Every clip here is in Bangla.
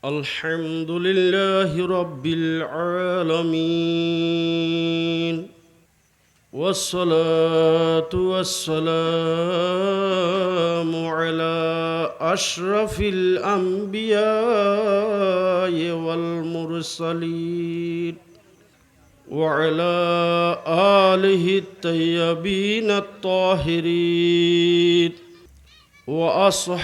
الحمد لله رب العالمين والصلاة والسلام على أشرف الأنبياء والمرسلين وعلى آله الطيبين الطاهرين وأصحابه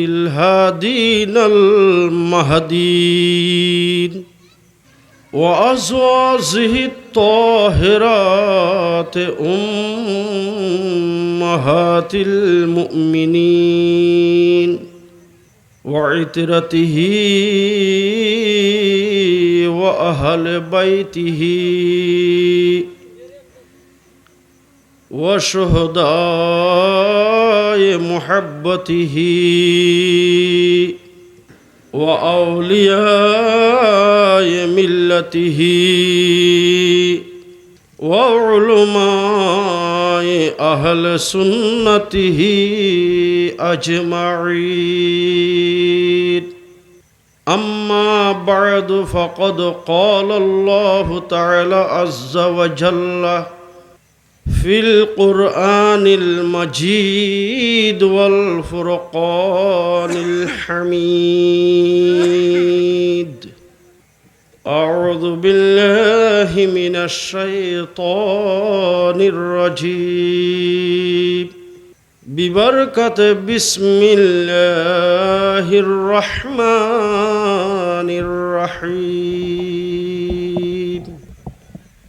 الهادين المهديين وأزواجه الطاهرات أمهات المؤمنين وعترته وأهل بيته وشهداء محبته وأولياء ملته وعلماء أهل سنته أجمعين. أما بعد فقد قال الله تعالى عز وجل في القرآن المجيد والفرقان الحميد: أعوذ بالله من الشيطان الرجيم ببركة بسم الله الرحمن الرحيم.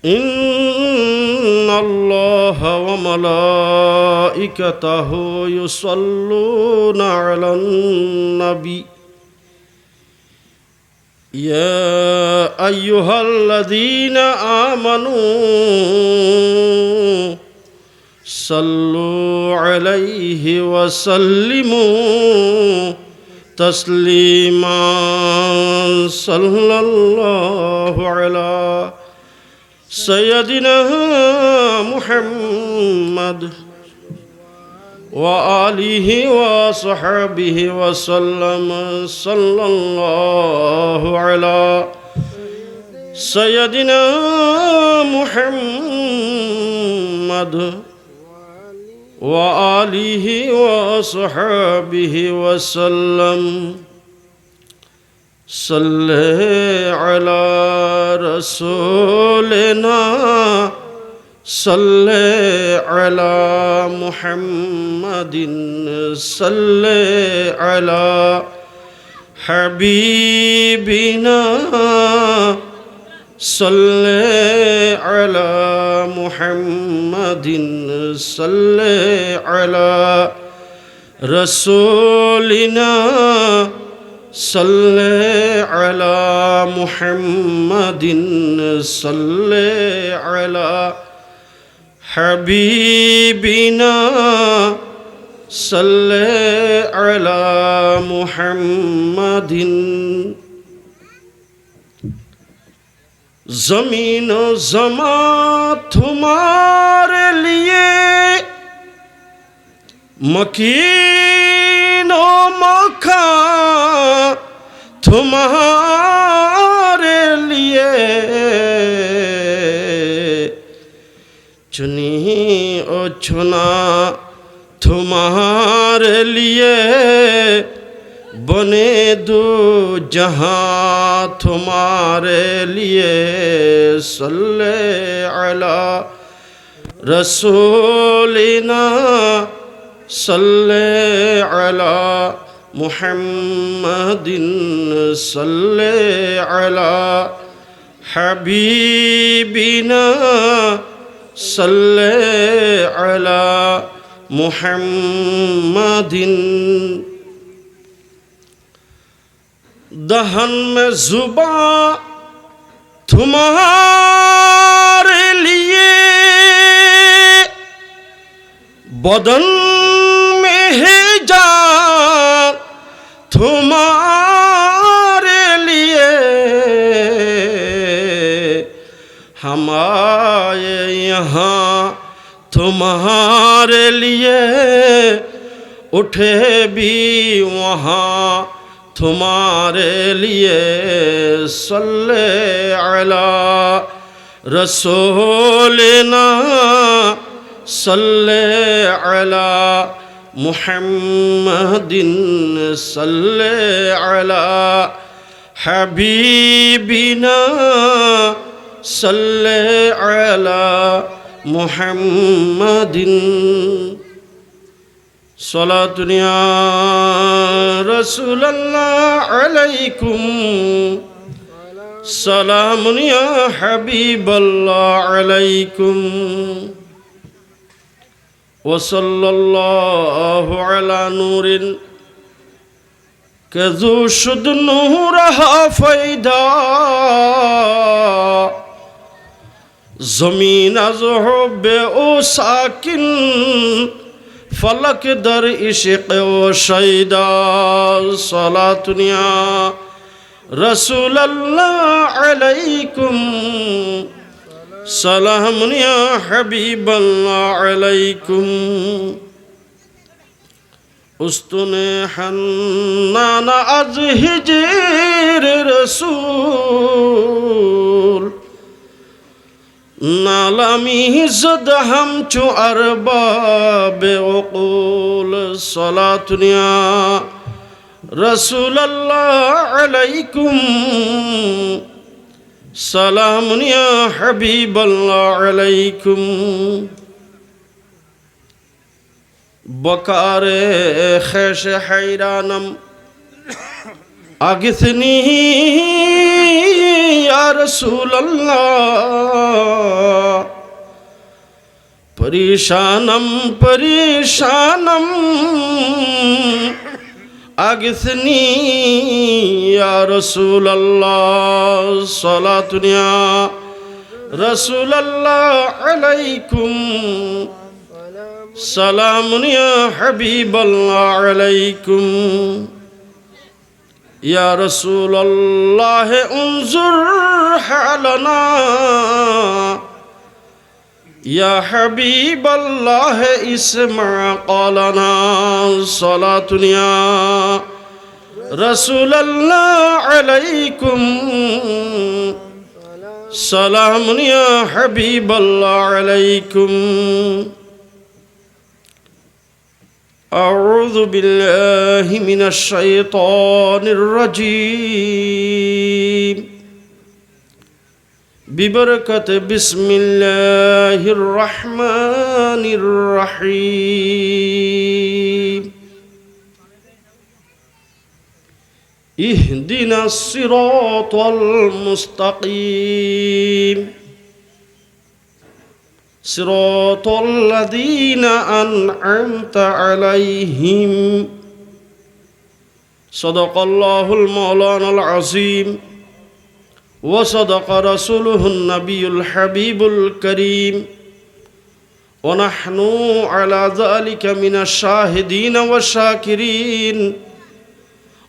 إن الله وملائكته يصلون على النبي يا أيها الذين آمنوا صلوا عليه وسلموا تسليما. صلى الله على سيدنا محمد وآله وصحبه وسلم. صلى الله على سيدنا محمد وآله وصحبه وسلم. صلى على رسولنا صلى على محمد صلى على حبيبنا صلى على محمد صلى على رسولنا صلى على محمد صلى على حبيبنا صلى على محمد. ज़मीन ओ ज़मां तुम्हारे लिए मकीन ओ मकां तुम्हारे लिए चुनी ओ चुना तुम्हारे लिए बने दो जहां तुम्हारे लिए. सल्ले अला रसूलिना सल्ले अला मुहम्मदिन सल्ले अला हबीबिना सल्ले अला मुहम्मदिन. दहन में जुबां तुम्हारे लिए बदन में है जान तुम्हारे लिए. हम आए यहाँ तुम्हारे लिए उठे भी वहाँ तुम्हारे लिए सल्ले अला रसूलिना सल्ले अला मुहम्मदिन सल्ले अला हबीबिना सल्ले अला मुहम्मदिन सलातुन या रसूलल्लाह अलैकुम सलामुन या हबीबल्लाह अलैकुम वसल्लल्लाहु अला नूरिन कज़ू शुद नूरहा फ़ैदा ज़मीन अज़ हुब्बे ओ साकिन फलक दर इश्क़ व शैदा सलातुन या रसूलल्लाह अलैकुम सलामुन या हबीबल्लाह अलैकुम उस्तुने हन्नान अज़ हिजर रसूल नालामी ज़द हम चु अरबाब उक़ूल सलातुन या रसूलल्लाह अलैकुम सलामुन या हबीबल्लाह अलैकुम बकारे खैश हैरानम अगिथनी या रसूलल्लाह परेशानम परेशानम अगिथनी या रसूलल्लाह सलातुन या रसूलल्लाह अलैकुम सलामुन या हबीबल्लाह अलैकुम या रसूलल्लाह उन्जुर हालना या हबीबल्लाह इस्मा क़ौलना सलातुन या रसूलल्लाह अलैकुम सलामुन या हबीबल्लाह अलैकुम अऊज़ु बिल्लाहि मिनश शैतानिर रजीम बिबरकत बिस्मिल्लाहिर रहमानिर रहीम इहदिनस सिरातल मुस्तकीम सिरातल लज़ीना अनअमता अलैहिम सदक़ल्लाहुल मौलानाल अज़ीम व सदक़ रसूलुहुन नबियुल हबीबुल करीम व नहनु अला ज़ालिका मिनश शाहिदीन व शाकिरीन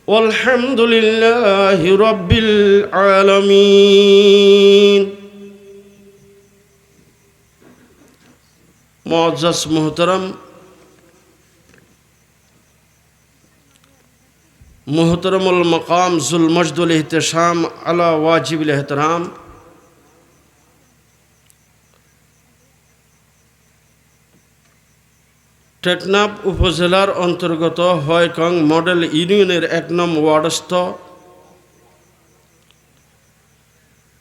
वल्हम्दुलिल्लाहि रब्बिल आलमीन। मुअज़्ज़ज़ मुहतरमुल मकाम ज़ुल मजदुल इहतिशाम अला वाजिबिल एहतराम टेकनाफ उपजेलार अंतर्गत हयकং मॉडल यूनियनेर 1 नং वार्डस्थ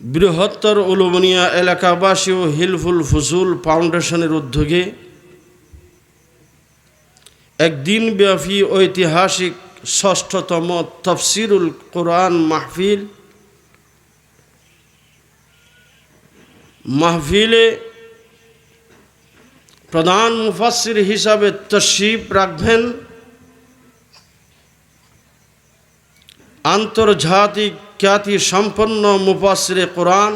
बृहत्तर उलुमनिया एलाकाबासी ও হিলফুল ফুজুল ফাউন্ডেশনের উদ্যোগে একদিন ব্যাপী ঐতিহাসিক ষষ্ঠতম তাফসীরুল কুরআন মাহফিলে প্রধান মুফাসসির হিসাবে তশরিফ রাখবেন আন্তর্জাতিক খ্যাতি সম্পন্ন মুফাসসিরে কুরআন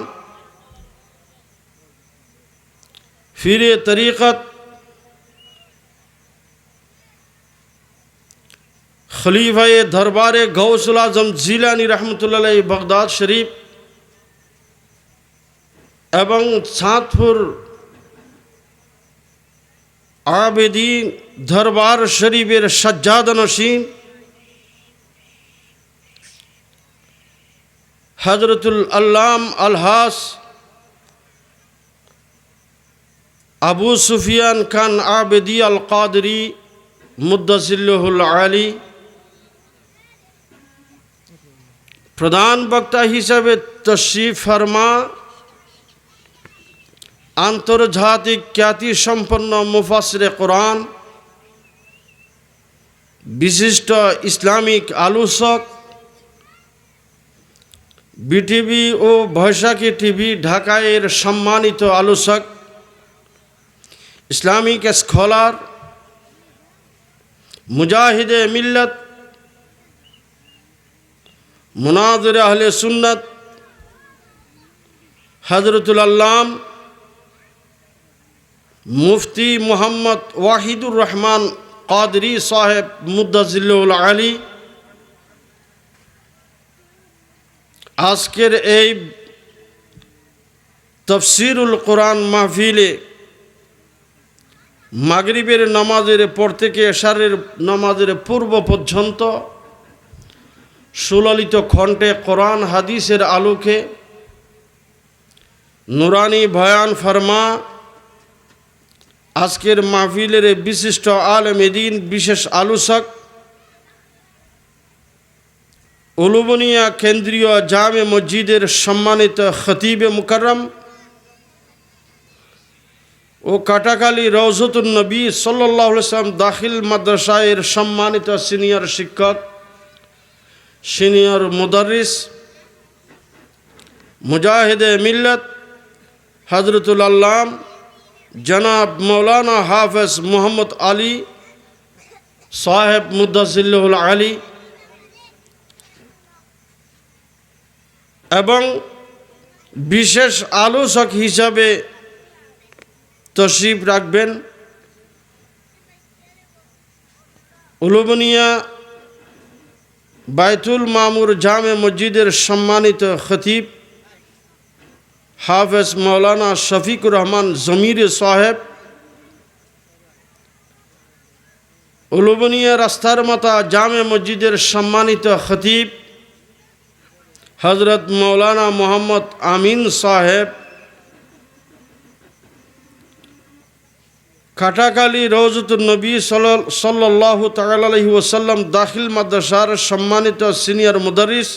ফিরে তরিকত খলিফায়ে দরবারে গৌসুল আজম জিলানী রহমতুল্লাহ আলাইহি বাগদাদ শরীফ এবং চাঁদপুর আবেদিন দরবার শরীফের সাজ্জাদানশীন হযরতুল আল্লাম আলহাস আবু সুফিয়ান খান আবেদি আল কাদরি মুদ্দাসিল্লাহুল আলী প্রধান বক্তা হিসাবে তশরিফ ফরমা আন্তর্জাতিক খ্যাতি সম্পন্ন মুফাসসিরে কোরআন, বিশিষ্ট ইসলামিক আলোচক, বিটিভি ও বৈশাখী টিভি ঢাকায়ের সম্মানিত আলোচক, ইসলামিক স্কলার, মুজাহিদে মিল্লত, মুনাজির আহলে সুন্নাত হযরতুল আল্লাম মুফতি মুহাম্মদ ওয়াহিদুর রহমান কাদরি সাহেব মুদ্দাসিল্লাহুল আলী আজকের এই তাফসীরুল কোরআন মাহফিলে মাগরিবের নামাজের পর থেকে এশারের নামাজের পূর্ব পর্যন্ত সুললিত কণ্ঠে কোরআন হাদিসের আলোকে নুরানি বয়ান ফরমা আজকের মাহফিলের বিশিষ্ট আলেমে দ্বীন, বিশেষ আলোচক, উলুবনিয়া কেন্দ্রীয় জামে মসজিদের সম্মানিত খতিবে মুকাররম ও কাটাখালী রওজাতুন নবী সাল্লাল্লাহু আলাইহি ওয়াসাল্লাম দাখিল মাদ্রাসায়ের সম্মানিত সিনিয়র শিক্ষক, সিনিয়র মুদাররিস, মুজাহিদে মিল্লত হযরতুল আল্লাম জনাব মৌলানা হাফেজ মোহাম্মদ আলী সাহেব মুদ্দাসিল্লাহুল আলী এবং বিশেষ আলোচক হিসাবে তশরিফ রাখবেন উলুবনিয়া বাইতুল মামুর জামে মসজিদের সম্মানিত খতিব হাফেজ মৌলানা শফিকুর রহমান জমির সাহেব, উলুবনিয়া রাস্তার মাতা জামে মসজিদের সম্মানিত খতিব হযরত মৌলানা মোহাম্মদ আমিন সাহেব, কাটাখালী রওজাতুন নবী সাল্লাল্লাহু তাআলা আলাইহি ওয়াসাল্লাম দাখিল মাদ্রাসার সম্মানিত সিনিয়র মুদাররিস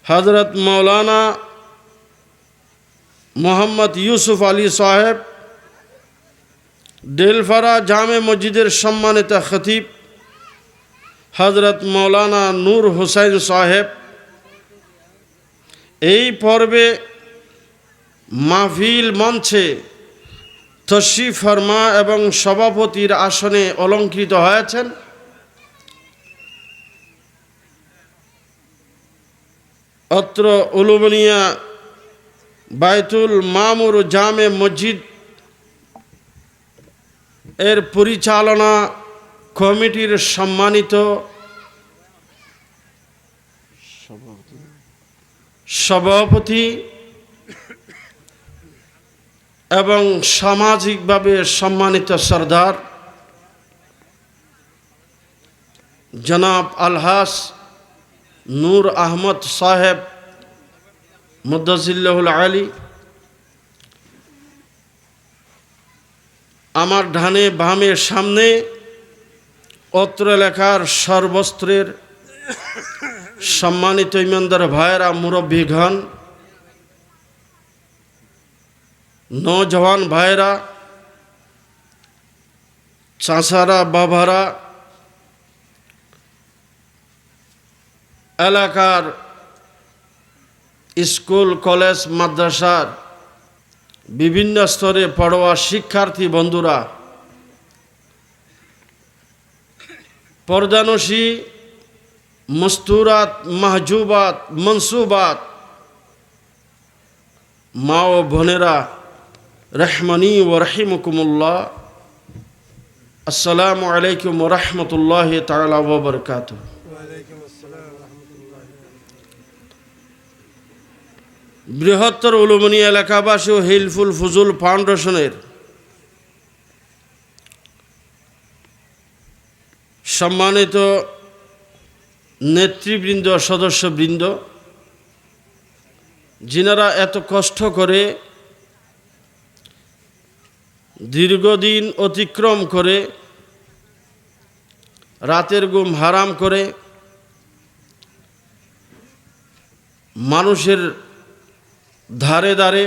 হযরত মৌলানা মোহাম্মদ ইউসুফ আলী সাহেব, ডেলফারা জামে মসজিদের সম্মানিত খতিব হযরত মৌলানা নূর হুসাইন সাহেব। এই পর্বে মাহফিল মঞ্চে তশরিফ ফরমা এবং সভাপতির আসনে অলঙ্কৃত হয়েছেন অত্র উলুবনিয়া বাইতুল মামুর জামে মসজিদ এর পরিচালনা কমিটির সম্মানিত সভাপতি এবং সামাজিকভাবে সম্মানিত সরদার জনাব আলহাস নূর আহমদ সাহেব মুদ্দাসিল্লাহুল আলী, আমার ডানে বামে সামনে অত্র এলাকার সর্বস্তরের সম্মানিত ইমানদার ভাইয়েরা, মুরব্বীগণ, নওজওয়ান ভাইয়েরা, চাচারা, বাবারা, এলাকার স্কুল, কলেজ, মাদ্রাসার বিভিন্ন স্তরে পড়ুয়া শিক্ষার্থী বন্ধুরা, পর্দানসী, মস্তুরাত, মাহজুবাত, মনসুবাত, মা ও বোনেরা, রহমানি ও রহিমকুমুল্লাহ, আসসালামু আলাইকুম ওয়া রাহমাতুল্লাহি তাআলা ওয়া বারাকাতুহু। বৃহত্তর উলুবনিয়া এলাকাবাসী ও হিলফুল ফুজুল ফাউন্ডেশনের সম্মানিত নেতৃবৃন্দ, সদস্যবৃন্দ, যিনারা এত কষ্ট করে দীর্ঘদিন অতিক্রম করে রাতের ঘুম হারাম করে মানুষের ধারে ধারে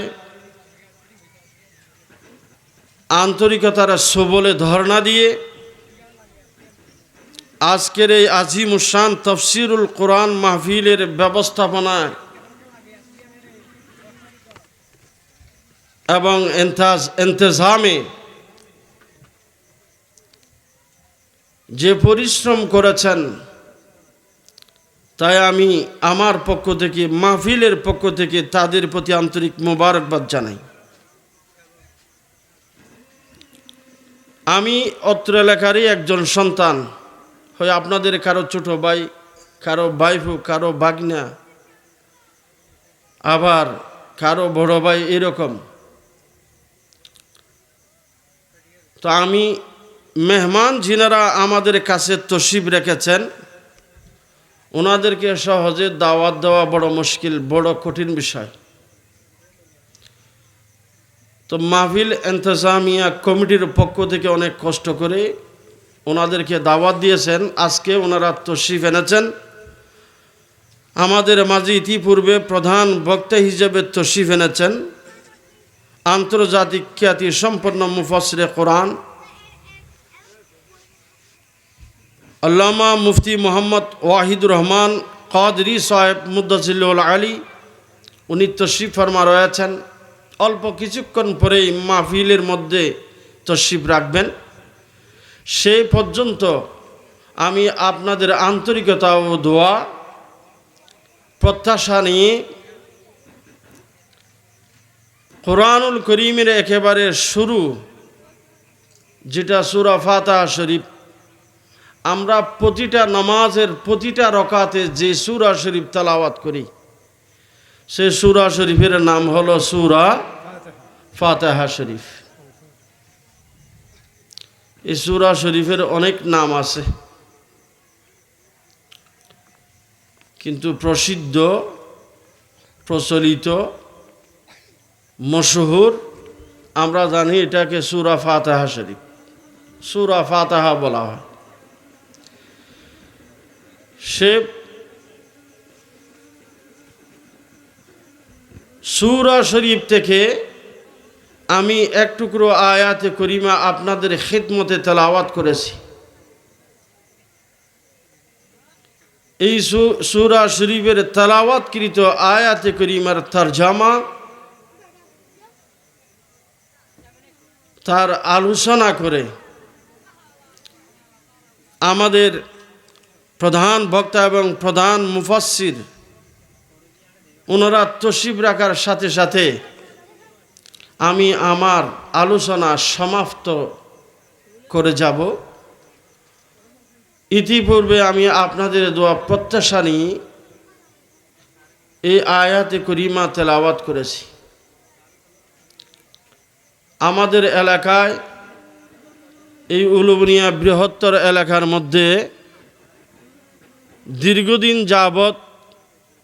আন্তরিকতার সবলে ধর্ণা দিয়ে আজকের এই আজিমুশান তাফসিরুল কোরআন মাহফিলের ব্যবস্থাপনায় এবং ইন্তেজামে যে পরিশ্রম করেছেন, তাই আমি আমার পক্ষ থেকে, মাহফিলের পক্ষ থেকে তাদের প্রতি আন্তরিক মোবারকবাদ জানাই। আমি অত্র এলাকারই একজন সন্তান, হয় আপনাদের কারো ছোট ভাই, কারো ভাইফু, কারো ভাগনা, আবার কারো বড় ভাই, এরকম। তো আমি মেহমান যিনারা আমাদের কাছে তশরিফ রেখেছেন, ওনাদেরকে সহজে দাওয়াত দেওয়া বড় মুশকিল, বড় কঠিন বিষয়। তো মাহফিল ইন্তেজামিয়া কমিটির পক্ষ থেকে অনেক কষ্ট করে ওনাদেরকে দাওয়াত দিয়েছেন। আজকে ওনারা তশরিফ এনেছেন আমাদের মাঝে। ইতিপূর্বে প্রধান বক্তা হিসেবে তশরিফ এনেছেন আন্তর্জাতিক খ্যাতি সম্পন্ন মুফাসসিরে কোরআন আল্লামা মুফতি মোহাম্মদ ওয়াহিদুর রহমান কাদরি সাহেব মুদ্দাসিল্লুল আলী। উনি তশরিফ ফরমা রয়েছেন। অল্প কিছুক্ষণ পরেই মাহফিলের মধ্যে তশরিফ রাখবেন। সেই পর্যন্ত আমি আপনাদের আন্তরিকতা ও দোয়া প্রত্যাশা নিয়ে কোরআনুল করিমের একেবারে শুরু, যেটা সূরা ফাতিহা শরীফ, আমরা প্রতিটা নামাজের প্রতিটা রকাতে যে সূরা শরীফ তেলাওয়াত করি, সে সূরা শরীফের নাম হলো সূরা ফাতিহা শরীফ। এই সূরা শরীফের অনেক নাম আছে, কিন্তু প্রসিদ্ধ, প্রচলিত, মশহুর আমরা জানি এটাকে সূরা ফাতিহা শরীফ, সূরা ফাতিহা বলা হয়। সে সূরা শরীফ থেকে আমি এক টুকরো আয়াতে করিমা আপনাদের খিদমতে তেলাওয়াত করেছি। এই সূরা শরীফের তেলাওয়াতকৃত আয়াতে করিমার তরজমা, তার আলোচনা করে আমাদের প্রধান বক্তা এবং প্রধান মুফাসসির ওনারা তশরিফ রাখার সাথে সাথে আমি আমার আলোচনা সমাপ্ত করে যাব। ইতিপূর্বে আমি আপনাদের দোয়া প্রত্যাশা নিয়ে এই আয়াতে করিমা তেলাওয়াত করেছি। আমাদের এলাকায়, এই উলুবনিয়া বৃহত্তর এলাকার মধ্যে দীর্ঘদিন যাবৎ,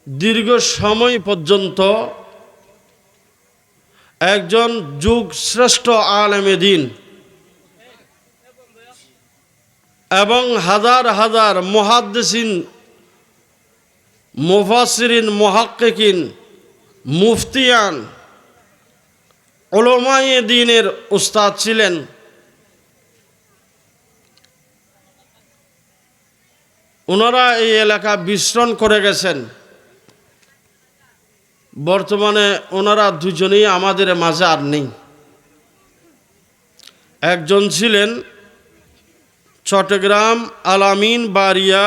দীর্ঘ সময় পর্যন্ত একজন যুগ শ্রেষ্ঠ আলেমে দ্বীন এবং হাজার হাজার মুহাদ্দিসিন, মুফাসসিরিন, মুহাক্কিকিন, মুফতিয়ান, উলামায়ে দ্বীনের উস্তাদ ছিলেন। ওনারা এই এলাকা বিচরণ করে গেছেন। বর্তমানে ওনারা দুজনেই আমাদের মাঝে আর নেই। একজন ছিলেন চট্টগ্রাম আল আমিন বারিয়া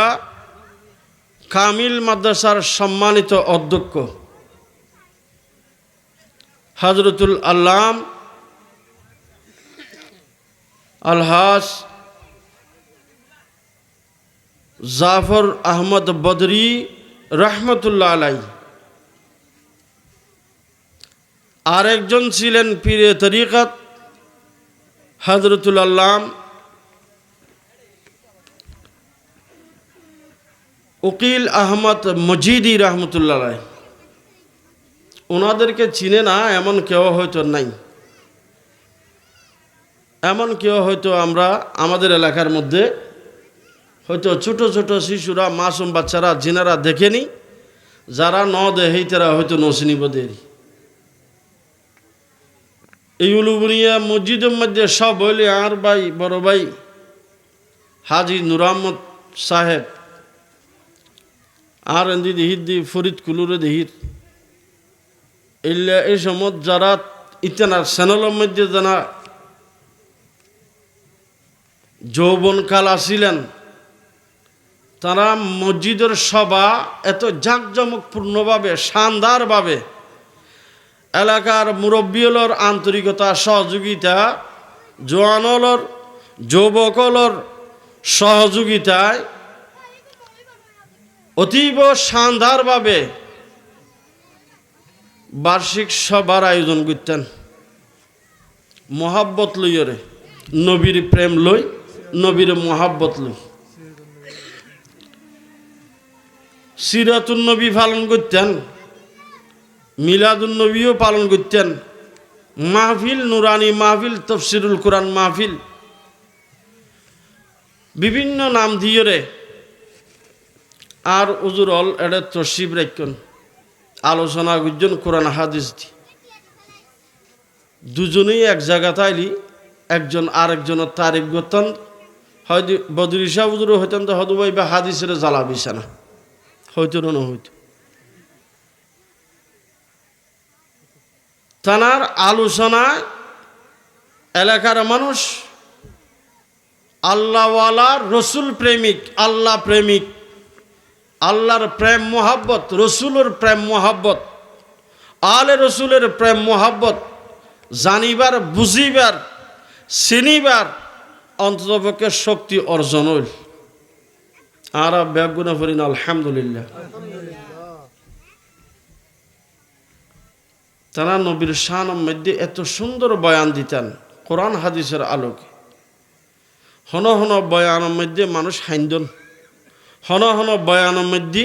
কামিল মাদ্রাসার সম্মানিত অধ্যক্ষ হযরতুল আল্লাম আলহাজ জাফর আহমদ বদরি রহমতুল্লাহ আলাইহি। আরেকজন ছিলেন পীরে তরিকত হযরতুল আল্লাম উকিল আহমদ মজিদি রহমতুল্লাহ আলাইহ, ওনাদেরকে চিনে না এমন কেউ হয়তো নাই, এমন কেউ হয়তো আমরা আমাদের এলাকার মধ্যে হয়তো ছোট ছোট শিশুরা মাসুম বাচ্চারা জিনারা দেখেনি, যারা ন দেহেই তারা হয়তো নসিনিব দেরি। এই উলুবনিয়া মসজিদের মধ্যে সব হইলে আর ভাই বড় ভাই হাজি নুর আহমদ সাহেব, আর এন্দি দিহির দি ফরিদ কুলুরে দিহির এল্লা এই সময় যারা ইতানার সেনলের মধ্যে যারা যৌবনকাল আসিলেন, তারা মসজিদের সভা এত জাঁকজমকপূর্ণভাবে শানদারভাবে এলাকার মুরব্বীলর আন্তরিকতা সহযোগিতা, জোয়ানলর যুবকলর সহযোগিতায় অতীব শানদারভাবে বার্ষিক সভার আয়োজন করতেন। মহাব্বত লইরে, নবীর প্রেম লই, নবীর মহাব্বত লই, সিরাতুন নবী পালন করতেন, মিলাদুন নবীও পালন করতেন, মাহফিল নুরানি মাহফিল, তফসিরুল কোরআন মাহফিল, বিভিন্ন নাম দিয়ে আর উজুরল এটা তসিব রাখেন, আলোচনা করছেন কোরআন হাদিস দি। দুজনেই এক জায়গা তাইলি একজন আরেকজনের তারিফ করতেন, হয়তো বদরি শাহ হুজুরও হইতেন তো হয়তো বা হাদিসের জ্বালা বিছানা হয়তো না হইতো। তানার আলোচনায় এলাকার মানুষ আল্লাহওয়ালা, রসুল প্রেমিক, আল্লাহ প্রেমিক, আল্লাহর প্রেম মোহাব্বত, রসুলের প্রেম মোহাব্বত, আলে রসুলের প্রেম মোহাব্বত জানিবার, বুঝিবার, চিনিবার অন্ততপক্ষে শক্তি অর্জন হইল। আর ব্যাগুনা ফরিন আলহামদুলিল্লাহ। তারা নবীর শানের মধ্যে এত সুন্দর বয়ান দিতেন কোরআন হাদিসের আলোকে। হন হন বয়ানের মধ্যে মানুষ হাইন্দন, হন হন বয়ানের মধ্যে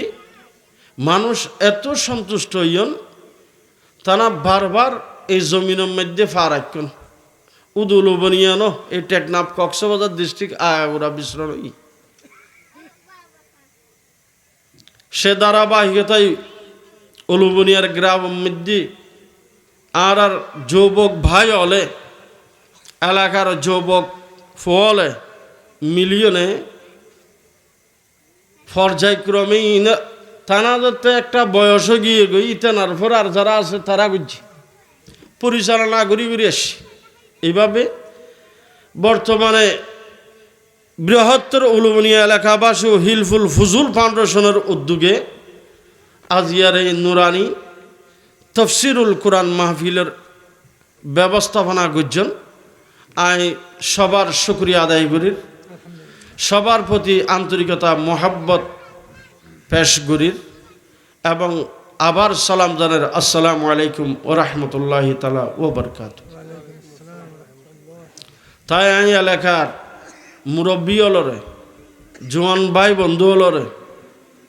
মানুষ এত সন্তুষ্ট হইন, তারা বারবার এই জমিনের মধ্যে ফা রাখেন। উদুল বনিয়ানো এই টেকনাফ কক্সবাজার ডিস্ট্রিক্ট আয়াগুড়া বিশ্রণ সে ধারাবাহিকতায় উলুবনিয়ার গ্রামের মধ্যে আর যুবক ভাই হলে, এলাকার যুবক ফলে মিলিয়নে পর্যায়ক্রমে তানাদের তো একটা বয়স গিয়ে গই ইতানার পর আর যারা আছে তারা বুঝছি পরিচালনা করি করে আসি। এইভাবে বর্তমানে বৃহত্তর উলুবনিয়া এলাকাবাসী ও হিলফুল ফুজুল ফাউন্ডেশনের উদ্যোগে আজিয়ার এই নুরানি তফসিরুল কোরআন মাহফিলের ব্যবস্থাপনা করছেন। আমি সবার শুকরিয়া আদায় করির, সবার প্রতি আন্তরিকতা মোহাব্বত পেশ করির এবং আবার সালাম জানের আসসালামু আলাইকুম ও রহমতুল্লাহি তাআলা ওয়া বারাকাতুহু। তাই আমি এলাকার মুরব্বী হলরে, জোয়ান ভাই বন্ধু হলরে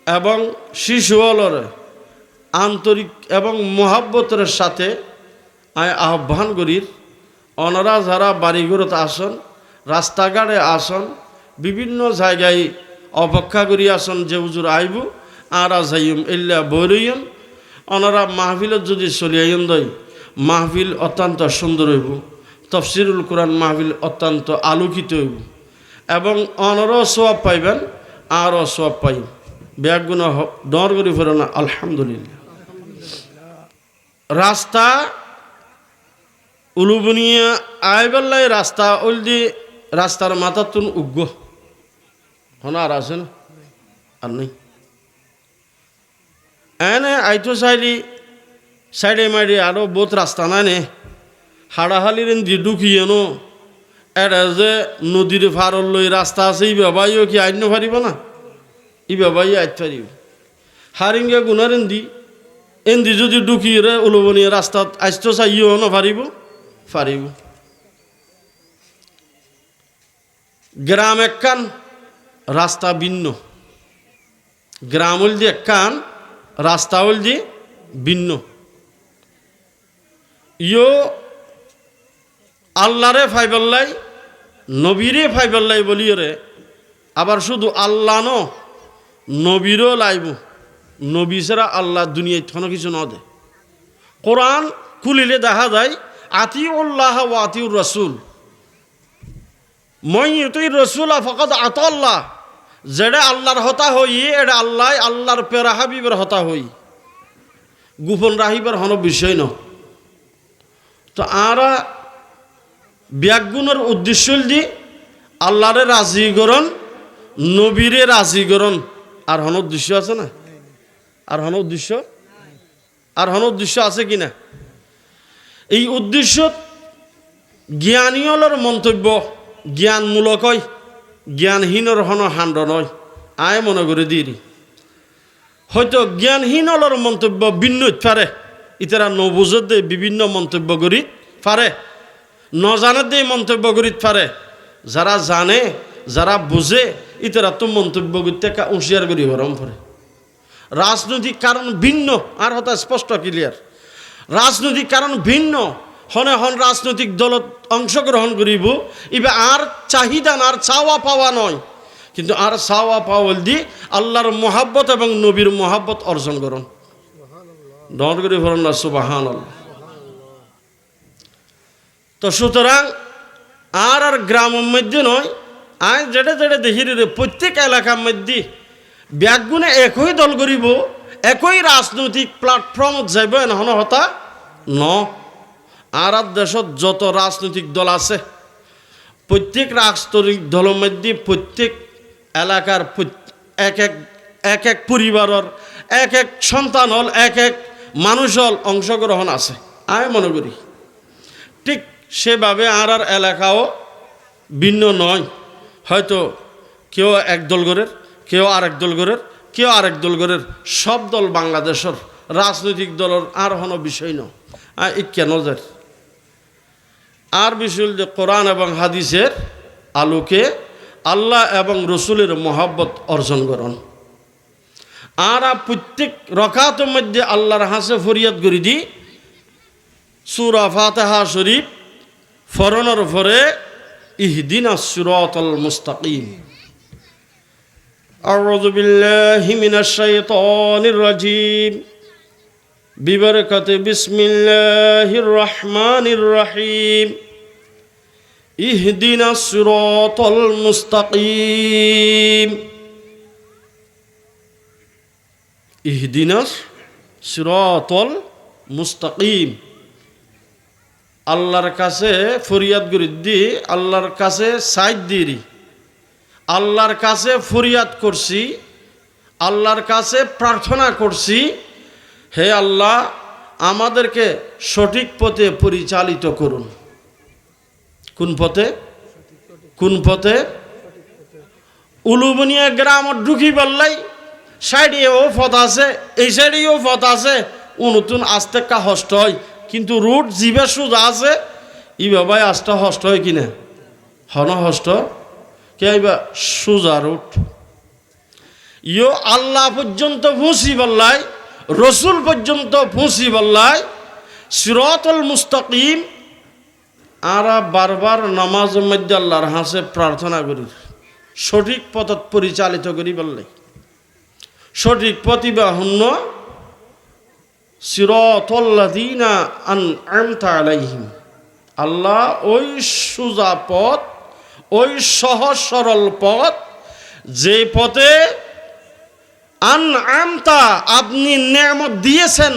এবং শিশু হলরে আন্তরিক এবং মোহাব্বতের সাথে আমি আহ্বান করির, ওনারা যারা বাড়িঘরত আসন, রাস্তাঘাটে আসন, বিভিন্ন জায়গায় অপেক্ষা করি আসন যে হুজুর আইব আর যাইম এল্লা বইরইম, ওনারা মাহফিলত যদি চলিয়াইন দই মাহফিল অত্যন্ত সুন্দর হইব, তফসিরুল কোরআন মাহফিল অত্যন্ত আলোকিত হইব এবং অনরও সওয়াব পাইবেন, আরও সওয়াব পাই। ব্যাগুণ ডর করি ফের না আলহামদুলিল্লাহ। রাস্তা উলুবনিয়া আইবাল্লাই রাস্তা ওল দি রাস্তার মাথাতুন উগ্র হন আর আছেন আর নেই এনে আইতো চাইলি সাইডে মাইডে আরও বহুত রাস্তা নাই নে হাড়াহালির দি ঢুকিয়েনো এটা যে নদীর ফারল লই রাস্তা আছে ই বাবাইও কি আইন পারিব না, ই বাবাই আইত পারিব। হারিঙ্গে গুনার এন্দি যদি ঢুকিয়ে উলুবনিয়া রাস্তাত আসতো চাইও না পারিব পারিব। গ্রাম একখান রাস্তা ভিন্ন, গ্রাম হল দিয়ে কান, রাস্তা হল দিয়ে ভিন্ন। ইয়ো আল্লাহরে ফাইবাল্লাই, নবীরে ফাইবাল্লাই বলিওরে, আবার শুধু আল্লাহ ন নবীরও লাইব। নবী ছাড়া আল্লাহ দুনিয়ায় কোনো কিছু ন দে। কোরআন খুলিলে দেখা যায় আতিউল্লাহ ওয়া আতিউর রাসূল, মই তুই রসুল ফকত আতাল্লাহ, যেটা আল্লাহর হতা হই এটা আল্লাহ আল্লাহর পেরা হাবিবের হতা হই, গোপন রাহিবার হন বিষয় ন। তো আরা ব্যাগুণের উদ্দেশ্য দি আল্লাহরে রাজিগরণ, নবীরে রাজিগরণ, আর হন উদ্দেশ্য আছে না? আর হন উদ্দেশ্য, আর হন উদ্দেশ্য আছে কিনা? এই উদ্দেশ্য জ্ঞানীয়লের মন্তব্য জ্ঞানমূলক হয়, জ্ঞানহীনর হন হান্ড নয়। আয় মনে করে দিই হয়তো জ্ঞানহীনলের মন্তব্য ভিন্ন পারে, ইতারা নবুজত দিয়ে বিভিন্ন মন্তব্য করি পারে, নজানের দিয়ে মন্তব্য করি পারে। যারা জানে, যারা বুঝে, ইতারা তো মন্তব্য করতে হুঁশিয়ার করি গরম পড়ে। রাজনৈতিক কারণ ভিন্ন, আর হতা স্পষ্ট ক্লিয়ার। রাজনৈতিক কারণ ভিন্ন হনে হন রাজনৈতিক দলত অংশগ্রহণ করিব, ইবে আর চাহিদা না, আর চাওয়া পাওয়া নয়, কিন্তু আর চাওয়া পাওয়াল দি আল্লাহর মহাব্বত এবং নবীর মহাব্বত অর্জন করুন। ডর করি ফেলেন না সুবহানাল্লাহ। তো সুতরাং আর আর গ্রামের মধ্যে নয়, আয় যেটা যেটা দেখি রে প্রত্যেক এলাকার মধ্যে ব্যাগগুনে একই দল করিব, একই রাজনৈতিক প্ল্যাটফর্মত যাইব এনহন হতা ন। আর দেশত যত রাজনৈতিক দল আছে, প্রত্যেক রাজনৈতিক দলের মধ্যে প্রত্যেক এলাকার এক এক পরিবারের এক এক সন্তান হল, এক এক মানুষ হল অংশগ্রহণ আছে। আমি মনে করি ঠিক সেভাবে আর আর এলাকাও ভিন্ন নয়। হয়তো কেউ এক দল গড়ের, কেউ আরেক দল গড়ের, কেউ আরেক দল গড়ের, সব দল বাংলাদেশের রাজনৈতিক দলের আর কোনো বিষয় নয়। কেন যায় আর বিষয় যে কোরআন এবং হাদিসের আলোকে আল্লাহ এবং রসুলের মহাব্বত অর্জন করুন। আর প্রত্যেক রকাতের মধ্যে আল্লাহর হাসে ফরিয়াদ করি দি সূরা ফাতিহা শরীফ ফরনের পরে ইহদিনাস সিরাতাল মুস্তাকিম। আউযু বিল্লাহি মিনাশ শাইতানির রাজিম। বিবরকতে বিসমিল্লাহির রহমানির রহিম। ইহদিনাস সিরাতাল মুস্তাকিম। ইহদিনাস সিরাতাল মুস্তাকিম। আল্লাহর কাছে ফরিয়াদ করি দি, আল্লাহর কাছে সাইড দিই, আল্লাহর কাছে ফরিয়াদ করছি, আল্লাহর কাছে প্রার্থনা করছি, হে আল্লাহ আমাদেরকে সঠিক পথে পরিচালিত করুন। কোন পথে? কোন পথে? উলুবনিয়া গ্রামত ঢুকি পারলাই সাইডেও পথ আছে, এই সাইডেও পথ আছে, নতুন আস্তে কা হষ্ট হয়, কিন্তু রুট জিবে সোজা আছে, ই বাবাই আস্তে হষ্ট হয় কিনা? হন হষ্ট কে সোজা রুট। ইও আল্লাহ পর্যন্ত পৌঁছি বললাই, রসুল পর্যন্ত পৌঁছি বললাই সিরাতুল মুস্তাকিম। আর বারবার নামাজের মধ্যে আল্লাহর হাসে প্রার্থনা করি সঠিক পথত পরিচালিত করি বললাই। সঠিক প্রতিভা হন্য সিরাতাল্লাযীনা আন'আমতা আলাইহিম। আল্লাহ ওই সোজা পথ, ওই সহজ সরল পথ, যে পথে আন'আমতা আপনি নেয়ামত দিয়েছেন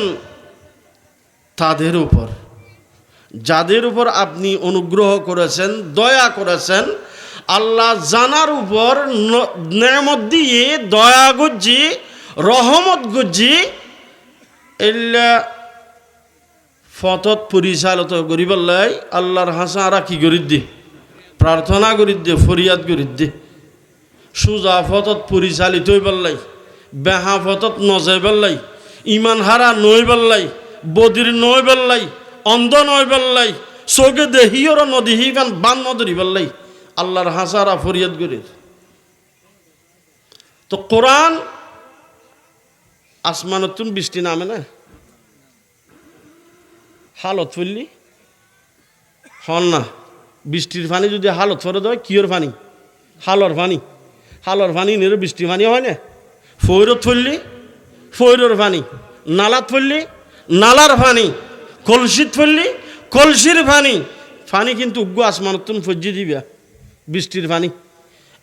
তাদের উপর, যাদের উপর আপনি অনুগ্রহ করেছেন, দয়া করেছেন, আল্লাহ জানার উপর নেয়ামত দিয়ে দয়া গুজি, রহমত গুজি, এল্লা ফতত পরিচালিত করিবাল্লাই আল্লাহর হাসা আরা কি করি দি? প্রার্থনা করি দে, ফরিয়াদ করি দে। সুজা ফতত পরিচালিত হইবাল্লাই, বেহা ফতত নজাই পাল্লাই, ইমান হারা নই পাল্লাই, বদির নই পাল্লাই, অন্ধ নই পাল্লাই, চোখে দেহিওর নদীহি বান নদরি পাল্লাই আল্লাহর হাসারা ফরিয়াদ করি। তো কোরআন আসমানতুন বৃষ্টি নামে না হালত ফুললি হন না বৃষ্টির পানি যদি হালত ফরে দেয় কিয়র পানি হালর পানি নিয়ে বৃষ্টি পানি হয় না ফৈরত ফুললি ফৈরর পানি নালাত ফুললি নালার পানি কলসিত ফুললি কলসির পানি কিন্তু উগ্র আসমানতুন ফজ্জি দিবা বৃষ্টির পানি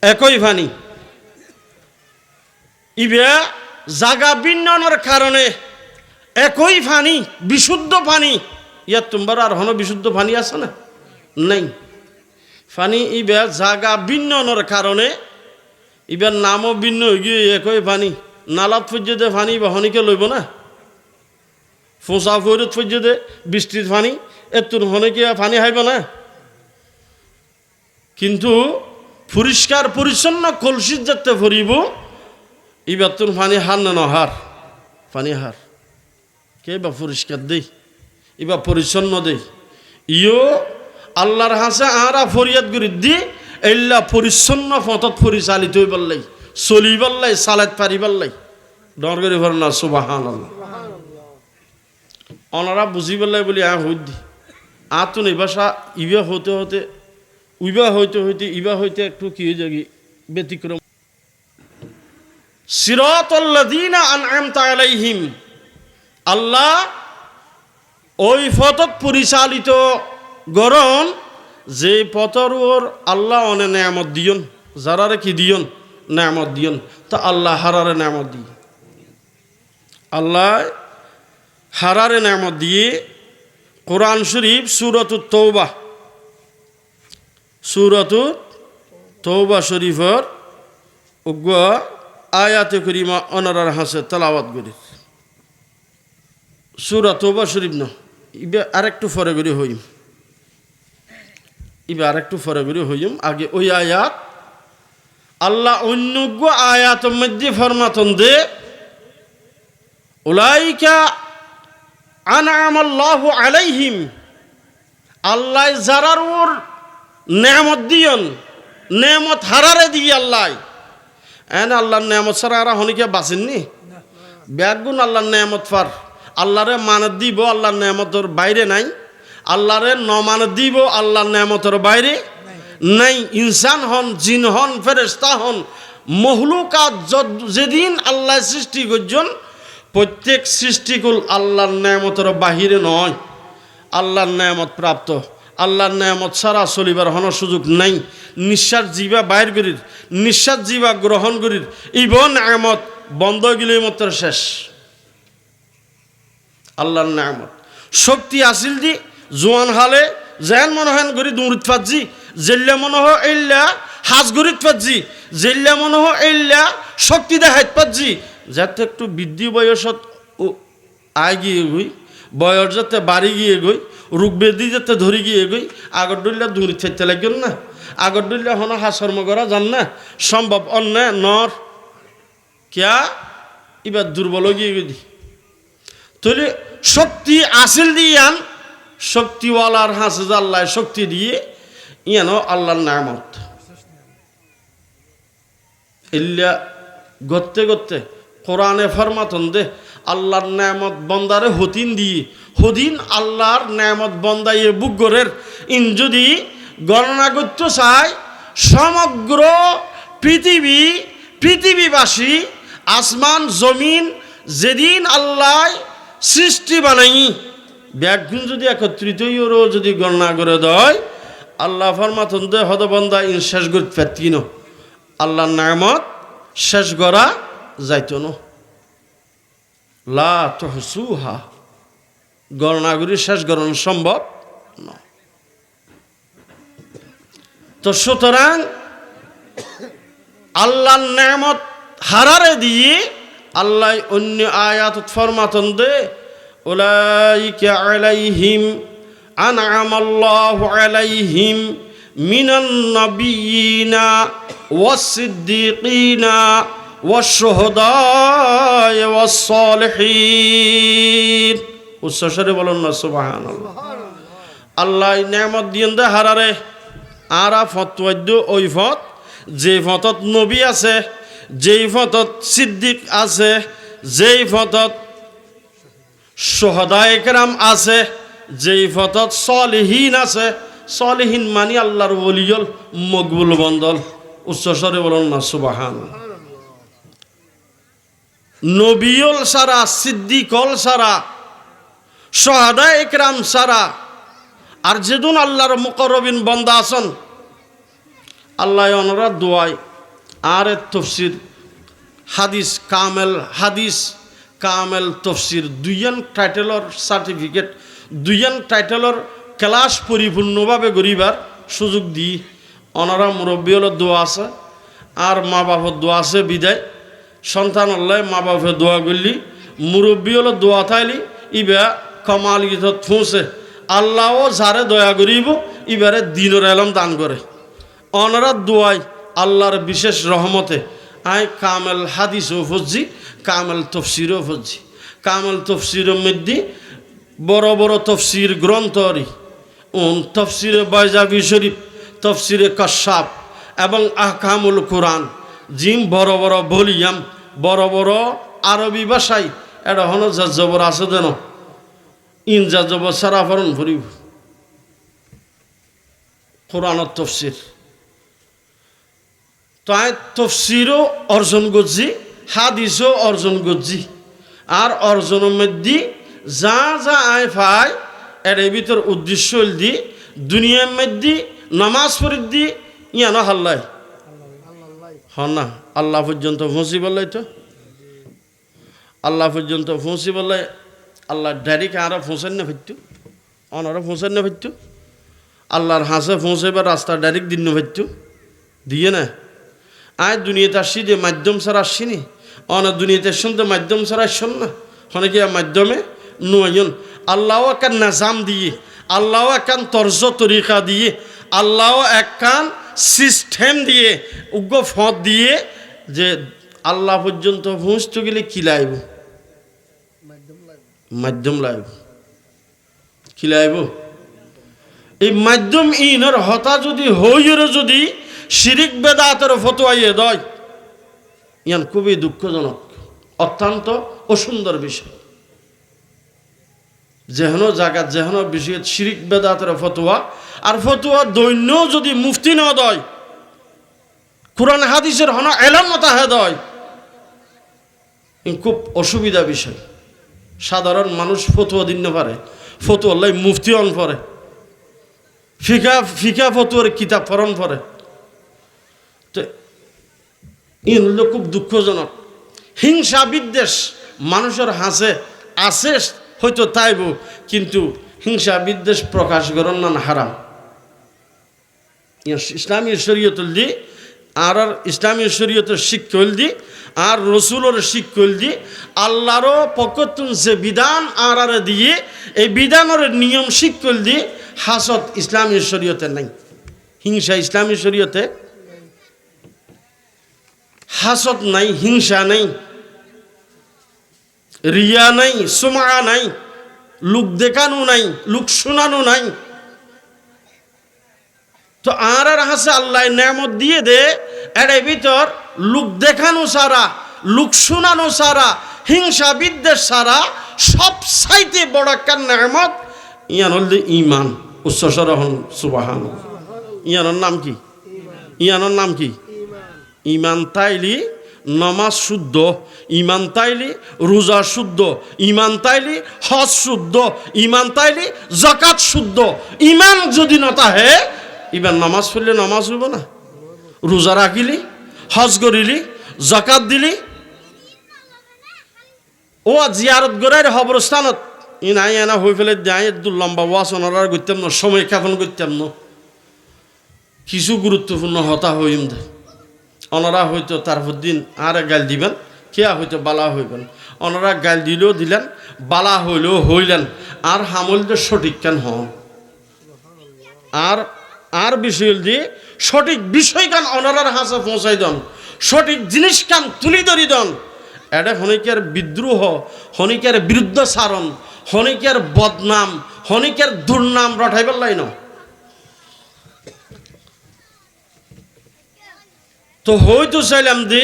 একই পানি ইবে জাগা বিন্যানোর কারণে একই পানি বিশুদ্ধ পানি ইয়ার তোমার আর হন বিশুদ্ধ পানি আছে না নাই পানি ইবে জাগা বিন্যানোর কারণে ইবার নামও ভিন্ন হয়ে গিয়ে একই পানি নালাত পর্যন্ত পানি বা হনিকে লইব না ফোঁসা ফৈরত পর্যন্ত বৃষ্টির পানি এতুন হনিকে পানি হাইব না কিন্তু পরিষ্কার পরিচ্ছন্ন কলসির যাতে ভরিব ইবার তোর পানি হার না হার পানি হার কে বা পরিষ্কার দেই এবার পরিচ্ছন্ন দেই ইও আল্লাহর হাসে আরা ফরিয়াদ করি দি এল্লা পরিচ্ছন্ন পথত পরিচালিত হই পারলাই চলি পারলাই চালাত পারি পারলাই ডর করি পার না সুবহানাল্লাহ অনারা বুঝি পারলাই বলি হই দি আতুন এই ভাষা ইবা হতে হতে উইবা হইতে হইতে ইবা হইতে একটু কি হয়ে যাবি ব্যতিক্রম সিরাতাল্লাযীনা আন'আমতা আলাইহিম আল্লাহ ওই পথত পরিচালিত গরম যে পথর ওর আল্লাহ অনে নেয়ামত দিয়ন যারারে কি দিয়ন নেয়ামত দিয়ন তা আল্লাহ হারারে নেয়ামত দিই আল্লাহ হারারে নেয়ামত দিয়ে কোরআন শরীফ সূরাতুত তৌবা শরীফের উগ্র আয়াতে করিমা অনারার হাসে তেলাওয়াত করি সূরা তৌবা শরীফ না ইবে আরেকটু ফরে করে হইম আগে ওই আয়াত আল্লাহ অন্যজ্ঞ আয়াত মধ্যে ফরমাতন দে উলাইকা আন'আমাল্লাহু আলাইহিম আল্লাহ যারার ওর নেয়ামত দিয়ন নেয়ামত হারারে দিয়ে আল্লাহ আল্লাহর নেয়ামত ছাড়া আর হনিকে বাঁচেননি ব্যাগুন আল্লাহর নেয়ামত ফার আল্লাহরে মানত দিব আল্লাহর নেয়ামতের বাইরে নাই আল্লাহরে নমানত দিব আল্লাহর নেয়ামতের বাইরে নাই ইনসান হন জিন হন ফেরেশতা হন মখলুকাত যেদিন আল্লাহ সৃষ্টি করছেন প্রত্যেক সৃষ্টিকুল আল্লাহর নেয়ামতের বাহিরে নয় আল্লাহর নেয়ামত প্রাপ্ত আল্লাহর নেয়ামত ছাড়া চলিবার হন সুযোগ নাই নিঃশ্বাস জীবা বাইর করির নিঃশ্বাস জীবা গ্রহণ করির ইবন নেয়ামত বন্ধ গেলে মাত্র শেষ আল্লাহর নেয়ামত শক্তি আসিল দি জোয়ান হালে যেন মনে হয় গরি দৌড়িত পাচ্ছি জেল্লা মনে হয় এল্লা হাজ গরিত পাচ্ছি জেল্লা মনে হয় এল্লা শক্তি দেখাইত পাচ্ছি যাতে একটু বৃদ্ধি বয়সত আয় গিয়ে গই বয়স যাতে বাড়ি গিয়ে গই রোগ বেদি যাতে ধরি গিয়ে গই আগর ডুল্লা দৌড়িত থাকতে লাগল না আগর ডুল্লা হন হাসর্ম করা যান না সম্ভব অন্য নর কিয়া এবার দুর্বল গিয়ে গি তাহলে শক্তি আসিল দিয়ান শক্তিওয়ালার হাসে আল্লাহ শক্তি দিয়ে ইয়ানো আল্লাহর নেয়ামত ইল্লা গত্তে গত্তে কোরআনে ফরমাতন দে আল্লাহর নেয়ামত বন্দারে হতিন দিয়ে হদিন আল্লাহর নেয়ামত বন্দাইয়ে বুকগরের ইন যদি গণনা করতে চায় সমগ্র পৃথিবীবাসী আসমান জমিন যেদিন আল্লাহ সৃষ্টি বানাই ব্যাগুন যদি একত্রিত যদি গণনা করে দেয় আল্লাহ ফরমাতন দে হদবন্দা ইন শেষ করতে পারতি না আল্লাহর নেয়ামত শেষ করা যাইত না লা তুহসুহা গণনা করে শেষ করানো সম্ভব না তো সুতরাং আল্লাহর নেয়ামত হারারে দিয়ে আল্লাহ অন্য আয়াত ফরমাতন দে উলাইকা আলাইহিম আন'আমাল্লাহু আলাইহিম মিনান নাবিয়িনা ওয়াস-সিদ্দীকিনা ওয়াশ-শুহাদায়ে ওয়াস-সালিহিন উচ্চস্বরে বলুন না সুবহানাল্লাহ আল্লাহ নেয়ামত দিয়েন দে হারারে আরা ফতওয়াদ্য ওই ফত যে ফতত নবী আছে যেই ফতত সিদ্দিক আছে যেই পথত শুহাদায়ে কেরাম আছে, যেই পথত সলিহীন আছে, সলিহীন মানে আল্লাহর ওলিয়ল মকবুল বন্দল। উচ্চস্বরে বলুন না সুবহানাল্লাহ। নবিয়ল সারা, সিদ্দিকল সারা, শুহাদায়ে কেরাম সারা, আর যেদিন আল্লাহর মুকররবিন বান্দা আছেন, আল্লাহ ওনারা দোয়ায় আর তফসির হাদিস কামেল, হাদিস কামেল তফসির দুইয়ান টাইটেলর সার্টিফিকেট, দুইয়ান টাইটেলর ক্লাস পরিপূর্ণভাবে গরিবার সুযোগ দিই। ওনারা মুরব্বী হলো দোয়া আছে, আর মা বাপের দোয়া আছে বিদায়। সন্তান আল্লাহ মা বাপের দোয়া করলি, মুরব্বী হলো দোয়া থাইলি, ইবা কমাল গীতত পৌঁছে আল্লাহও যারে দয়া করিব ইবারে দিনের এলম দান করে। ওনারা দোয়াই আল্লাহর বিশেষ রহমতে আয় কামেল হাদিসও ফজি, কামেল তফসিরও ফজি। কামেল তফসিরের মধ্যে বড় বড় তফসির গ্রন্থরি, তফসিরে বাইজাবি শরীফ, তফসিরে কাশাফ এবং আহকামুল কোরআন, জিম বড় বড় ভলিউম, বড় বড় আরবি ভাষায় এটা হন জবর আছে যেন ইনজা জবর সারা ফরণ ভরিব কোরআনের তফসির। তাই তফসিরও অর্জন করছি, হাদিসও অর্জন করছি। আর অর্জনের মধ্যে যা যা আয় পায় এর ভিতর উদ্দেশ্য দি দুনিয়ার মধ্যে নামাজ পড়ি দি ইয়ানো হাল্লাই হন না আল্লাহ পর্যন্ত পৌঁছি বললাই, তো আল্লাহ পর্যন্ত পৌঁছি বললাই আল্লাহ ডাইরেক্ট আরো পৌঁছান না ফিরত, অনারা পৌঁছান না ফিরত, আল্লাহর হাসে পৌঁছাইবার রাস্তা ডাইরেক্ট দিন না ফিরত দিয়ে না। আয় দুনিয়াতে আসছি যে মাধ্যম ছাড়া আসছিনি, অনেক দুনিয়াতে শুনতে মাধ্যম ছাড়া আসছেন না, অনেকে মাধ্যমে নুয়ন আল্লাহ একান নাজাম দিয়ে, আল্লাহ একান তর্জ তরিকা দিয়ে, আল্লাহ একান সিস্টেম দিয়ে, উগ্র ফদ দিয়ে যে আল্লাহ পর্যন্ত পৌঁছতে গেলে কি লাইব, মাধ্যম লাইব, কি লাইব। এই মাধ্যম ইনর হতা যদি হইর যদি শিরিক বেদাতের ফতোয়াইয়ে দয়, ইয়ান খুবই দুঃখজনক, অত্যন্ত অসুন্দর বিষয়। যেহেন জায়গাত যেহেন বিষয় শিরিক বেদাতের ফতোয়া, আর ফতোয়া দৈন্য যদি মুফতি ন দয়, কোরআন হাদিসের হন এলান মতাহে দয়, খুব অসুবিধা বিষয়। সাধারণ মানুষ ফতোয়া দিন না পারে, ফতোয়া লাই মুফতি অন পড়ে, ফিকা ফিকা ফতোয়ার কিতাব পড়ন পড়ে। তো ইন হলো খুব দুঃখজনক। হিংসা বিদ্বেষ মানুষের হাসে আছে হয়তো তাইব, কিন্তু হিংসা বিদ্বেষ প্রকাশ করেন না হারাম। ইসলামী শরীয়তুল দি আর ইসলামী শরীয়তের শিক্ষল দি আর রসুলের শিক্ষল দি আল্লাহরও পক্ষতুন যে বিধান আর দিয়ে এই বিধানের নিয়ম শিক্ষল দি হাসত ইসলামী শরীয়তে নাই, হিংসা ইসলামী শরীয়তে হাসত নাই, হিংসা নাই, রিয়া নাই, সুমা নাই, লোক দেখানো নাই, লোক শোনানো নাই। তো আর হাসে আল্লাহ নেয়ামত দিয়ে দে এর ভিতর লোক দেখানো সারা, লোক শোনানো সারা, হিংসা বিদ্বেষ সারা সব চাইতে বড় একটা নেয়ামত ইয়ান হল ইমান। উচ্চস্বর হন সুবহানাল্লাহ। ইয়ানোর নাম কি? ইয়ানোর নাম কি? ইমান তাইলি নমাজ শুদ্ধ, ইমান তাইলি রোজা শুদ্ধ, ইমান তাইলি হজ শুদ্ধ, ইমান তাইলি যাকাত শুদ্ধ। ইমান যদি নতাহে ইমান নামাজ পড়লে নামাজ হইব না, রোজা রাখিলি, হজ করিলি, যাকাত দিলি, ও জিয়ারত গড়াইর হবরস্থানত ইনাই এনা হয়ে ফেলে দেয় দু লম্বা ওয়াস ওনারা করতাম না, সময় খ্যাপন করতাম না, কিছু গুরুত্বপূর্ণ হতা হইম দে ওনারা হয়তো তারপর দিন আর গাল দিবেন, কেয়া হয়তো বালা হইবেন, ওনারা গাল দিলেও দিলেন, বালা হইলেও হইলেন, আর হামলদের সঠিক কেন হন আর আর বিষয় দিয়ে সঠিক বিষয় কান ওনারার হাসে পৌঁছাই দেন, সঠিক জিনিস কান তুলি ধরি দেন। এটা হনিকের বিদ্রোহ, হনিকের বিরুদ্ধ সারণ, হনিকের বদনাম, হনিকের দুর্নাম রটাইবার লাই না। তো হয়তো চাইলাম যে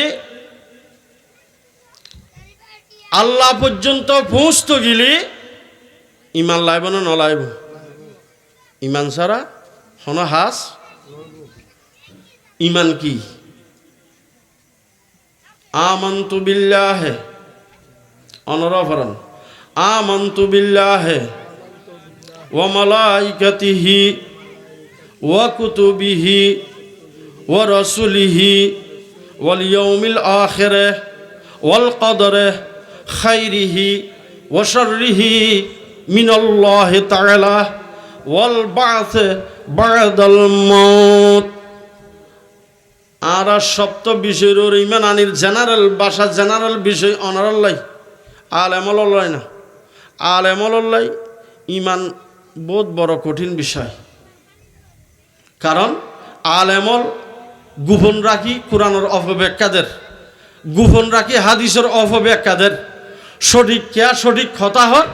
আল্লাহ পর্যন্ত পৌঁছত গেলে ইমান লাইব না নলাইব? ইমান ছাড়া হন হাস। ইমান কি? আমানতু বিল্লাহে, অনরফরন আমানতু বিল্লাহে ওয়া মালাইকাতিহি ওয়া কুতুবিহি ওয়া রাসূলিহি ওয়াল ইয়াউমিল আখিরে ওয়াল কদরে খাইরিহি ওয়া শাররিহি মিনাল্লাহি তাআলা ওয়াল বা'থ বা'দাল মাউত। আর সপ্ত বিষয়ের ইমান আনির জেনারেল ভাষা, জেনারেল বিষয় অনারাল্লাই, আলেমল্লাই না। আলেমল্লাই ইমান বহুত বড় কঠিন বিষয়। কারণ আলেমল গোপন রাখি কোরআনের অপব্যাখ্যাদের, গোপন রাখি হাদিসের অপব্যাখ্যাদের, সঠিক কেয়া সঠিক কথা হর,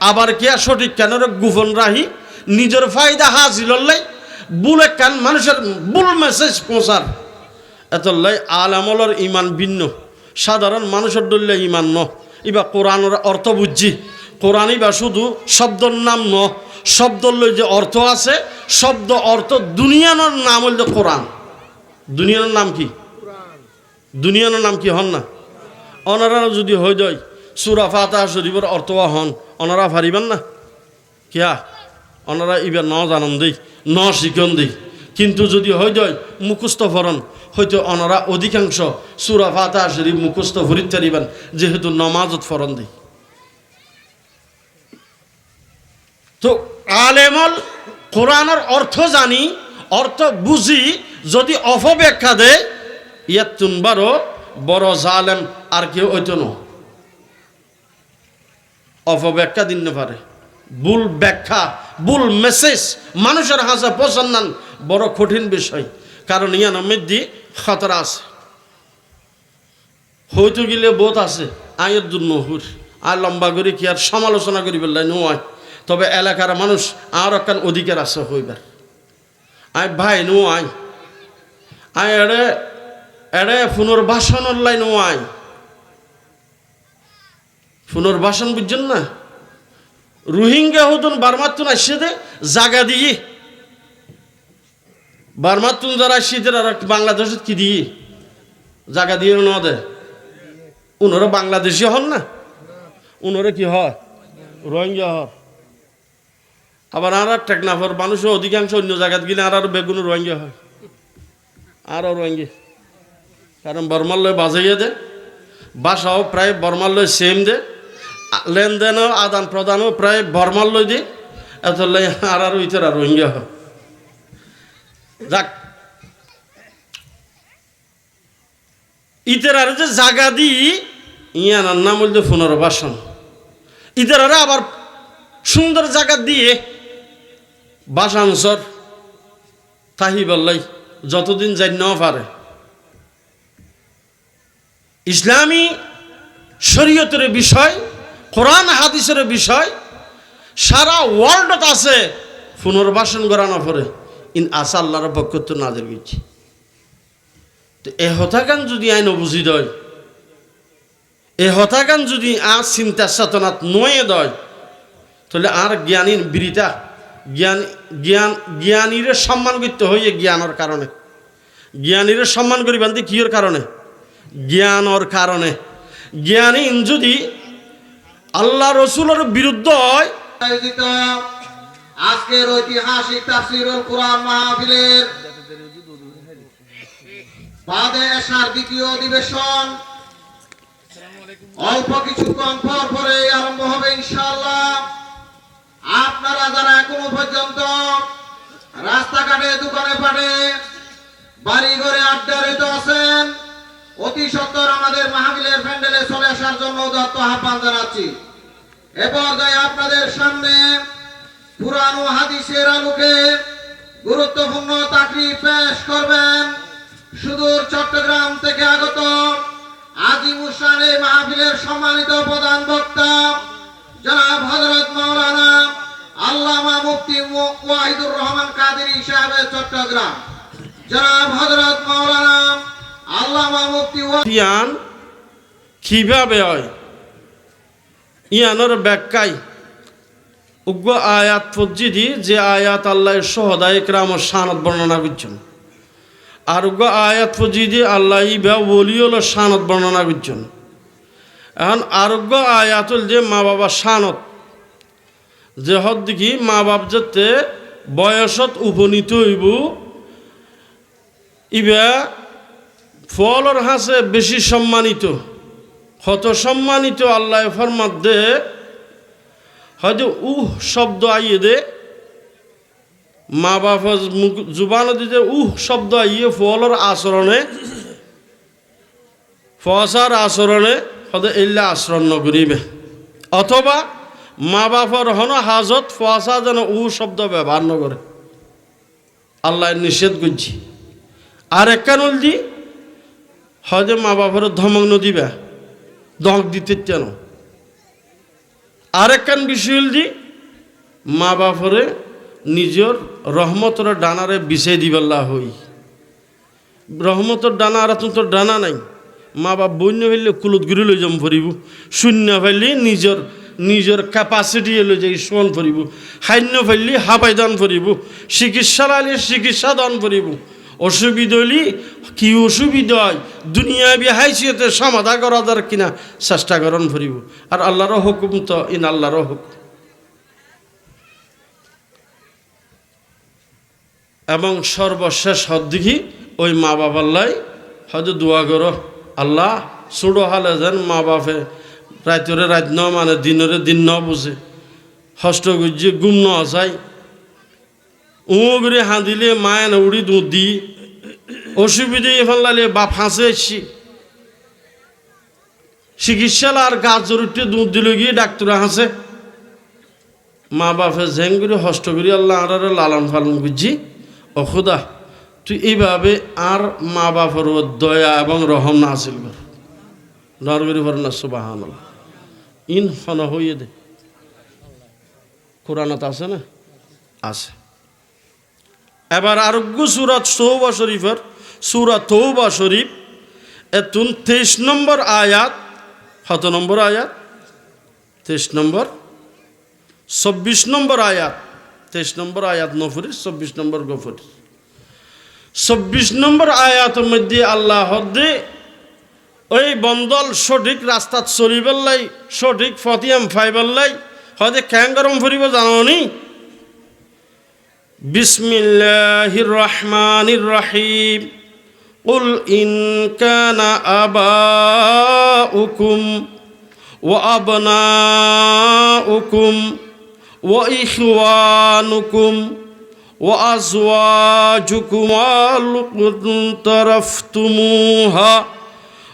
আবার কেয়া সঠিক কেন গোপন রাখি নিজের ফায়দা হাসিল লাই বুলে কান মানুষের বুল মেসেজ পৌঁছার। এতলাই আলেমলের ইমান ভিন্ন, সাধারণ মানুষের দল্লে ইমান ন। ইবা কোরআনের অর্থ বুঝছি, কোরআনই বা শুধু শব্দর নাম ন, শব্দর যে অর্থ আছে, শব্দ অর্থ দুনিয়ানোর নাম হইল কোরআন। দুনিয়ার নাম কি? দুনিয়ার নাম কি হন না? অনারা যদি হয়ে যায় সূরা ফাতিহা শরীফের অর্থ হন, অনারা পারিবেন না কিয়া? অনারা ইবার ন জানন দেই, ন শিখন দেই। কিন্তু যদি হয়ে যায় মুখস্থ ফরন, হয়তো অনারা অধিকাংশ সূরা ফাতিহা শরীফ মুখস্থ ফরিতে পারিবেন, যেহেতু নমাজত ফরন দেই। তো আলেমল কোরআনের অর্থ জানি, অর্থ বুঝি, যদি অপব্যাখ্যা দেয় ইয়াত তুনবারও বড় জালেম আর কেউ হইতো না। অপব্যাখ্যা দিন পারে, ভুল ব্যাখ্যা, ভুল মেসেজ মানুষের হাসা পছন্দ বড় কঠিন বিষয়। কারণ ইয়ান মধ্যে খতরা আছে, হয়তো গেলে বোধ আছে আয়ের জন্য হুর আর লম্বা করে কি আর সমালোচনা করি বললাই নয়। তবে এলাকার মানুষ আর একখান অধিকার আছে হইবার। আয় ভাই নো আয়, আয় এড়ে এড়ে পুনর্বাসনের লাইন নো আয়। পুনর্বাসন বুঝছেন না? রোহিঙ্গা হতন বার্মাতুন আসছে দে জাগা দিয়ে, বার্মাতুন যারা আসছে আর বাংলাদেশের কি দিয়ে জাগা দিয়ে ন দে। উনারা বাংলাদেশি হন না, উনারা কি হয় রোহিঙ্গা হয়। আবার আর টেকনাফর মানুষও অধিকাংশ অন্য জায়গাত গেলে আর বেগুন রোহিঙ্গা হয়, আরও রোহিঙ্গা। কারণ বর্মালয় বাজাইয়ে দে, বাসাও প্রায় বর্মালয় সেম দে, লেনদেনও আদান প্রদানও প্রায় বর্মালয় দিয়ে, এত আর ইতার আর রোহিঙ্গা হয়। যাক, ইতার আর যে জাগা দি ইয়ানার নাম বলতে পুনর্বাসন। ইতার আবার সুন্দর জায়গা দিয়ে বাসাংসর তাহি বললাই যতদিন যাই ন পারে। ইসলামী শরীয়তের বিষয়, কোরআন হাদিসের বিষয় সারা ওয়ার্ল্ডত আছে। পুনর্বাসন করানো পরে ইন আসা আল্লাহর পক্ষ তো নাজিল হইছে। তো এ হতাকান যদি আইন বুঝি দয়, এ হতাকান যদি আর চিন্তা চেতনাত নয়ে দয়, তাহলে আর জ্ঞানীর বিরিতা জ্ঞানীর সম্মান করতে হইয়ে জ্ঞানের কারণে। জ্ঞানীর সম্মান করি বান্ধি কিয়ের কারণে? জ্ঞানের কারণে। জ্ঞানী যদি আল্লাহ রসুলের বিরুদ্ধে হয়। আজকের ঐতিহাসিক তাফসীরুল কুরআন মাহফিলের বাদে এশার দ্বিতীয় অধিবেশন অল্প কিছুক্ষণ পরে আরম্ভ হবে ইনশাআল্লাহ। আপনারা যারা এখনো পর্যন্ত রাস্তাঘাটে, দোকানে পাটে, বাড়ি ঘরে আড্ডারত আছেন, অতি সত্বর আমাদের মাহফিলের প্যান্ডেলে চলে আসার জন্য উদাত্ত আহ্বান জানাচ্ছি। এ পর্যায়ে আপনাদের সামনে কুরআন ও হাদিসের আলোকে গুরুত্বপূর্ণ তাকরীর পেশ করবেন সুদূর চট্টগ্রাম থেকে আগত আজিমুশান এই মাহফিলের সম্মানিত প্রধান বক্তা জনাব হযরত মাওলানা আল্লামা মুফতি ওয়াহিদুর রহমান কাদেরী সাহেব চট্টগ্রাম। জনাব হযরত মাওলানা আল্লামা মুফতি কিভাবে হয় ইয়ানোর ব্যাখ্যায় উগ্র আয়াত পজ্জিদি যে আয়াত আল্লাহ সহদায় ক্রামর শানত বর্ণনা করছেন আর উগ্র আয়াত পজ্জিদি আল্লাহ ইবা ওলিওল শানত বর্ণনা করছেন। এখন আরোগ্য আয়াতুল যে মা বাবা শানত যে হদ দেখি মা বাপ যাতে বয়সত উপনীত হইব ইবা ফলর হাসে বেশি সম্মানিত হত সম্মানিত আল্লাহ ফরমাত দে হয়তো শব্দ আইয়ে দে মা বাপ জুবান দিতে শব্দ আইয়ে ফলর আচরণে ফসার আচরণে হয়তো এল্লা আচরণ নকরিবে অথবা মা বাপর হন হাজত ফসা যেন শব্দ ব্যবহার নকরে আল্লাহ নিষেধ করছি। আর একখান দি হয়তো মা বাপের ধমক নদিবা ধমক দিতে কেন। আর একখান বিষয় দি মা বাপরে নিজের রহমতর ডানারে বিছাই দিবাল্লা হই রহমতর ডানা আর তোর ডানা নাই মা বাপ বন্য ফেললে কুলত ঘুরে লই যাম ফুরিব শূন্য ফেললে নিজের ক্যাপাসিটি লৈ যাই শোন ফুরিব খান্য ফেললে হাপাই দান ফুরিব চিকিৎসালয় চিকিৎসা দান ফুরিব অসুবিধা হলে কি অসুবিধা হয় দুনিয়া বিহাইছিতে সমাধা করা দর কিনা চেষ্টা করন ফুরিব। আর আল্লাহর হুকুম তো ইন আল্লাহর হুকুম এবং সর্বশেষ হদ্দিঘি ওই মা বাবাল্লাই হয়তো দোয়া করো আল্লাহ ছোটো হালে যেন মা বাপে রাতরে রাত ন মানে দিনরে দিন ন বুঝে হষ্ট গুজিয়ে গুম ন যায় উগরে হাঁদিলে মায়ে না উড়ি দুধ দি অসুবিধে ফেললে বাপ হাসে চিকিৎসালয় আর গাছ জরুরতে দুধ দিল গিয়ে ডাক্তার হাসে মা বাপে ঝেং করে হষ্ট করি আল্লাহ আর লালন পালন বুঝছি ও খুদা তুই এইভাবে আর মা বাপের দয়া এবং রহম না আসিল কর নরগরি ভর না সুবাহান ইন হন হইয়ে দে কোরআনত আছে না আছে। এবার আরোগ্য সুরাত তৌবা শরীফের সুরাত তৌবা শরীফ এতুন 23 নম্বর আয়াত কত নম্বর আয়াত 23 নম্বর 26 নম্বর আয়াত 23 নম্বর আয়াত নফরি 26 নম্বর গফরি 26 নম্বর আয়াতের মধ্যে আল্লাহ হদ্দে ওই বন্দল সঠিক রাস্তাত চলিবেলাই সঠিক ফতিয়াম ফাইবেলাই হয়তো ক্যাং গরম ফুরিব জানি বিসমিল্লাহির রহমানির রহিম কুল ইন কানা আবাউকুম ওয়া আবনাউকুম ওয়া ইখওয়ানুকুম ওয়া আজওয়াজুকুম আল্লাতী তারাফতুমুহা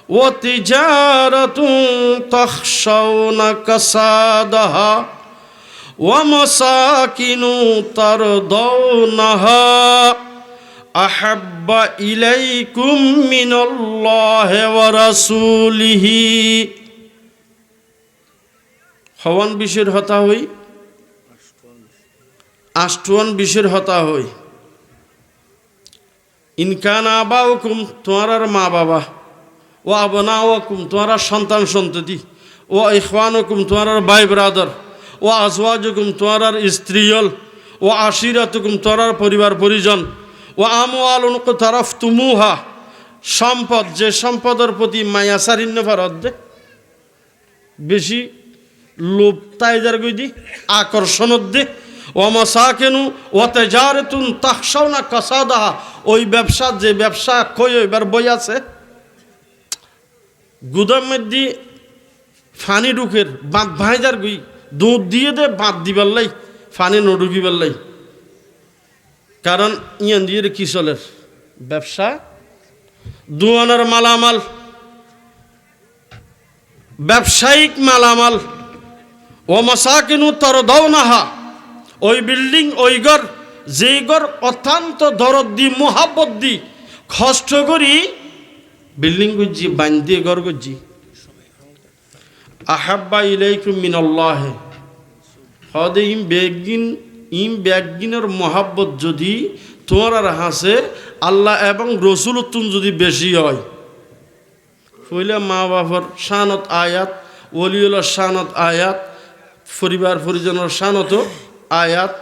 ওয়া তিজারাতুন তাখশাউনা কাসাদাহা ওয়া মাসাকিনু তারদাউনাহা আহাব্বা ইলাইকুম মিনাল্লাহি ওয়া রাসূলিহি। হওয়ান বিশের হতা হই আষ্টওয়ান বিশের হতা হই ইনকান আবাউকুম তোমার মা বাবা ও আবনাওয়াকুম তোমার সন্তান সন্ততি ও ইখওয়ানুকুম তোমার ভাই ব্রাদার ও আজওয়াজুকুম তোমার স্ত্রীল ও আশিরাতুকুম তোমার পরিবার পরিজন ও আমওয়ালুন তারাফতুমুহা সম্পদ যে সম্পদের প্রতি মায়া সারিন্য ফারদ বেশি লোভ তাইজার গই আকর্ষণ দে ও মাসাকিনু ও তিজারাতুন তাখশাউনা কাসাদাহা ওই ব্যবসা যে ব্যবসা কই এবার বই আছে গুদাম মধ্যে ফানি ঢুকের বাঁধ ভাইজার গই দুধ দিয়ে দে বাঁধ দিবার লাই ফানি নডুকিবার লাই কারণ ইয়ান দিয়ে কি চলের ব্যবসা দুয়ানার মালামাল ব্যবসায়িক মালামাল ও মাসাকিনু তারদাউনাহা ওই বিল্ডিং ওই ঘর যেই ঘর অত্যন্ত দরদ দি মোহাব্বত দি কষ্ট করি বিল্ডিং গুজি বান্ধি ঘর গুজি আহাব্বা ইলাইকুম মিনাল্লাহি হদে ইম বেগিনের মোহাব্বত যদি তোমার আর হাসে আল্লাহ এবং রসুল তুন যদি বেশি হয় হইলে মা বাবার শানত আয়াত ওলিউল্লাহ শানত আয়াত, পরিবার পরিজনের শানত আয়াত।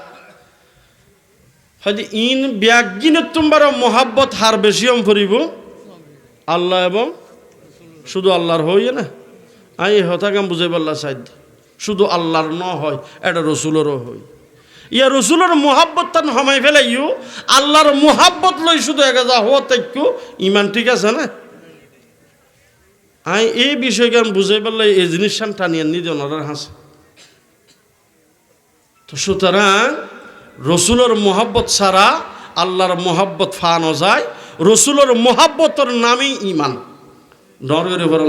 হয়তো ইন ব্যাগিনের তোমার মহাব্বত হার বেশি ফুরিব আল্লাহ এবং শুধু আল্লাহর হইয়ে না। আমি হতাকাম বুঝাই পারলা সাইড শুধু আল্লাহর ন হয়, এটা রসুলেরও হয়। ইয়া রসুলের মোহাব্বত তান হমাই ফেলাইও আল্লাহর মোহাব্বত লই শুধু একা যা হওয়া তাইকু ইমান ঠিক আছে না। আমি এই বিষয়কে আমি বুঝাই পারলে এই জিনিসটা টানিয়ে নিতে ওনার হাসে। তো সুতরাং রসুলের মোহাব্বত ছাড়া আল্লাহর মোহাব্বত ফানো যায়। রসুলের মোহাব্বতের নামই ইমান। নরের উপর